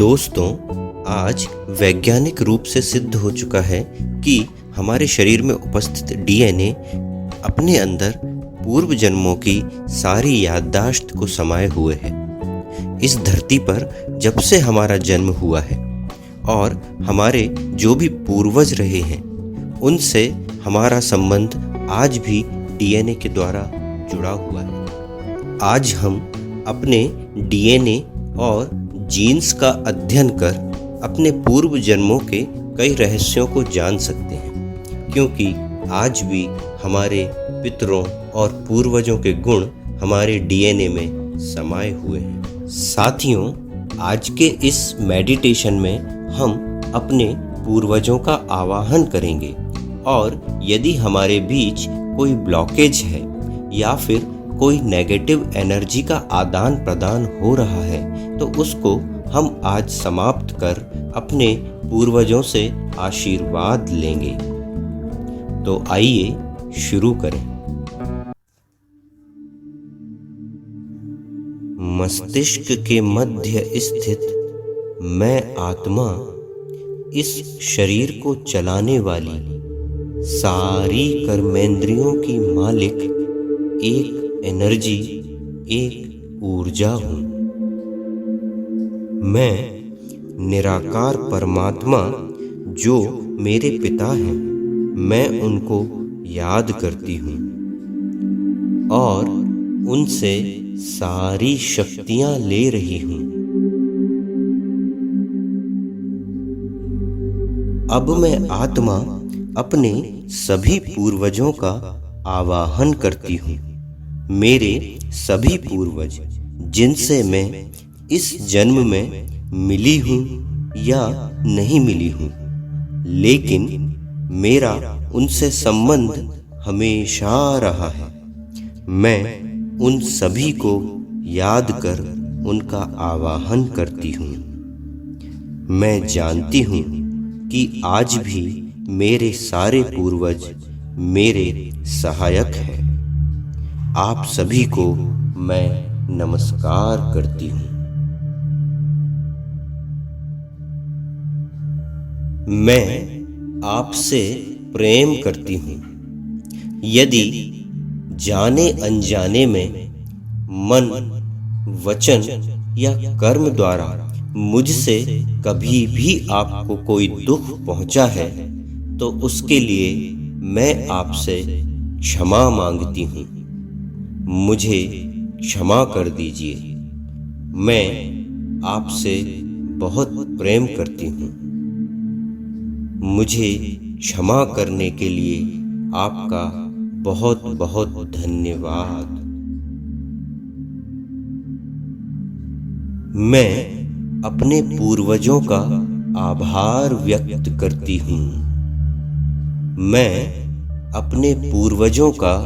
दोस्तों, आज वैज्ञानिक रूप से सिद्ध हो चुका है कि हमारे शरीर में उपस्थित डीएनए अपने अंदर पूर्व जन्मों की सारी याददाश्त को समाये हुए है। इस धरती पर जब से हमारा जन्म हुआ है और हमारे जो भी पूर्वज रहे हैं उनसे हमारा संबंध आज भी डीएनए के द्वारा जुड़ा हुआ है। आज हम अपने डीएनए और जीन्स का अध्ययन कर अपने पूर्व जन्मों के कई रहस्यों को जान सकते हैं, क्योंकि आज भी हमारे पितरों और पूर्वजों के गुण हमारे डीएनए में समाये हुए हैं। साथियों, आज के इस मेडिटेशन में हम अपने पूर्वजों का आवाहन करेंगे और यदि हमारे बीच कोई ब्लॉकेज है या फिर कोई नेगेटिव एनर्जी का आदान प्रदान हो रहा है तो उसको हम आज समाप्त कर अपने पूर्वजों से आशीर्वाद लेंगे। तो आइए शुरू करें। मस्तिष्क के मध्य स्थित मैं आत्मा इस शरीर को चलाने वाली सारी कर्मेंद्रियों की मालिक एक एनर्जी, एक ऊर्जा हूँ। मैं निराकार परमात्मा जो मेरे पिता हैं, मैं उनको याद करती हूँ और उनसे सारी शक्तियाँ ले रही हूँ। अब मैं आत्मा अपने सभी पूर्वजों का आवाहन करती हूँ। मेरे सभी पूर्वज जिनसे मैं इस जन्म में मिली हूँ या नहीं मिली हूँ, लेकिन मेरा उनसे संबंध हमेशा रहा है, मैं उन सभी को याद कर उनका आवाहन करती हूँ। मैं जानती हूँ कि आज भी मेरे सारे पूर्वज मेरे सहायक हैं। आप सभी को मैं नमस्कार करती हूँ। मैं आपसे प्रेम करती हूँ। यदि जाने अनजाने में मन, वचन या कर्म द्वारा मुझसे कभी भी आपको कोई दुख पहुंचा है तो उसके लिए मैं आपसे क्षमा मांगती हूँ। मुझे क्षमा कर दीजिए। मैं आपसे बहुत प्रेम करती हूँ। मुझे क्षमा करने के लिए आपका बहुत बहुत धन्यवाद। मैं अपने पूर्वजों का आभार व्यक्त करती हूँ। मैं अपने पूर्वजों का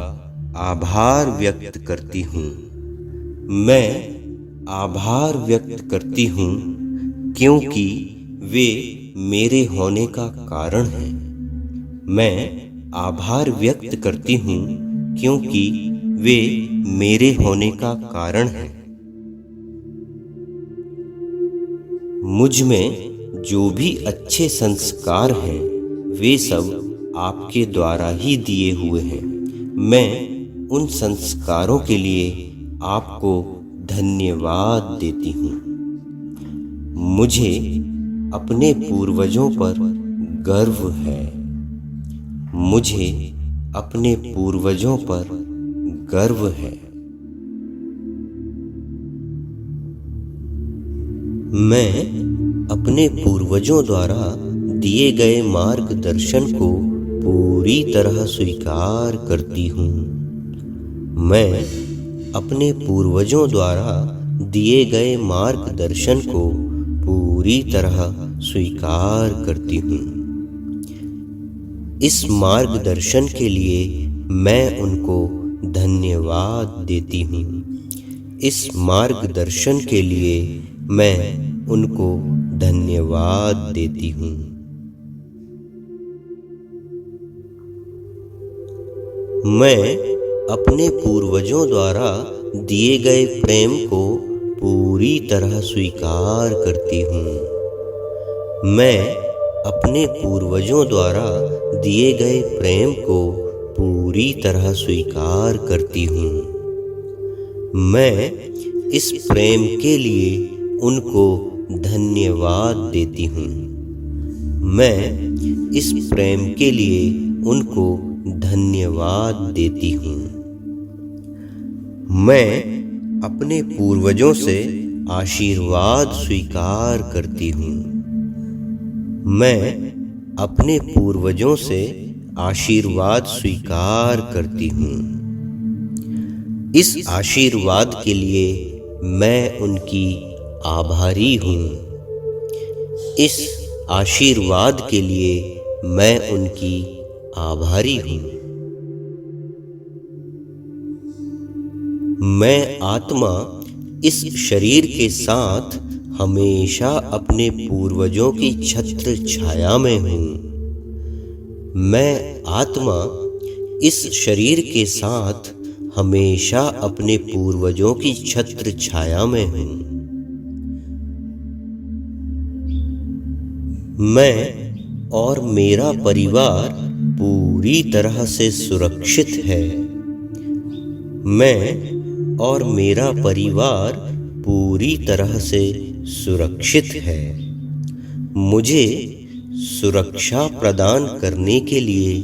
आभार व्यक्त करती हूँ। मैं आभार व्यक्त करती हूँ क्योंकि वे मेरे होने का कारण हैं। मैं आभार व्यक्त करती हूँ क्योंकि वे मेरे होने का कारण हैं। मुझ में जो भी अच्छे संस्कार हैं वे सब आपके द्वारा ही दिए हुए हैं। मैं उन संस्कारों के लिए आपको धन्यवाद देती हूँ। मुझे अपने पूर्वजों पर गर्व है। मुझे अपने पूर्वजों पर गर्व है। मैं अपने पूर्वजों द्वारा दिए गए मार्गदर्शन को पूरी तरह स्वीकार करती हूँ। मैं अपने पूर्वजों द्वारा दिए गए मार्गदर्शन को पूरी तरह स्वीकार करती हूँ। इस मार्गदर्शन के लिए मैं उनको धन्यवाद देती हूँ। इस मार्गदर्शन के लिए मैं उनको धन्यवाद देती हूँ। मैं अपने पूर्वजों द्वारा दिए गए प्रेम को पूरी तरह स्वीकार करती हूँ। मैं अपने पूर्वजों द्वारा दिए गए प्रेम को पूरी तरह स्वीकार करती हूँ। मैं इस प्रेम के लिए उनको धन्यवाद देती हूँ। मैं इस प्रेम के लिए उनको धन्यवाद देती हूँ। मैं अपने पूर्वजों से आशीर्वाद स्वीकार करती हूँ। मैं अपने पूर्वजों से आशीर्वाद स्वीकार करती हूँ। इस आशीर्वाद के लिए मैं उनकी आभारी हूँ। इस आशीर्वाद के लिए मैं उनकी आभारी हूँ। मैं आत्मा इस शरीर के साथ हमेशा अपने पूर्वजों की छत्र छाया में हूँ। मैं आत्मा इस शरीर के साथ हमेशा अपने पूर्वजों की छत्र छाया में हूँ। मैं और मेरा परिवार पूरी तरह से सुरक्षित है। मैं और मेरा परिवार पूरी तरह से सुरक्षित है। मुझे सुरक्षा प्रदान करने के लिए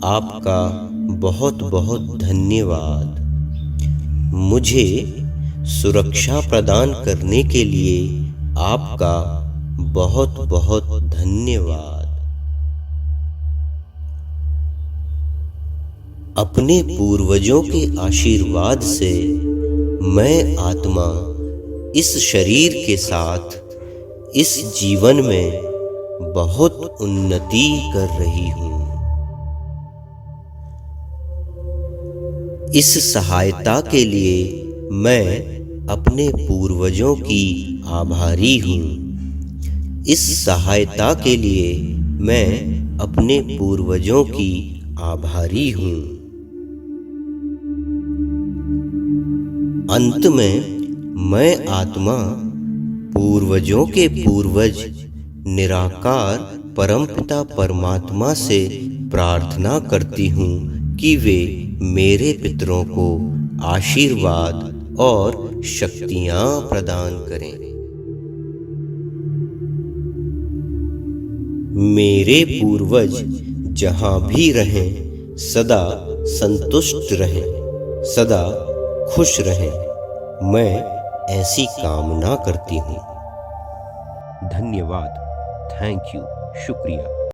आपका बहुत बहुत धन्यवाद। मुझे सुरक्षा प्रदान करने के लिए आपका बहुत बहुत धन्यवाद। अपने पूर्वजों के आशीर्वाद से मैं आत्मा इस शरीर के साथ इस जीवन में बहुत उन्नति कर रही हूँ। इस सहायता के लिए मैं अपने पूर्वजों की आभारी हूँ। इस सहायता के लिए मैं अपने पूर्वजों की आभारी हूँ। अंत में मैं आत्मा पूर्वजों के पूर्वज निराकार परमपिता परमात्मा से प्रार्थना करती हूँ कि वे मेरे पितरों को आशीर्वाद और शक्तियाँ प्रदान करें। मेरे पूर्वज जहाँ भी रहें सदा संतुष्ट रहें, सदा खुश रहें। मैं ऐसी कामना करती हूँ। धन्यवाद। Thank you. शुक्रिया।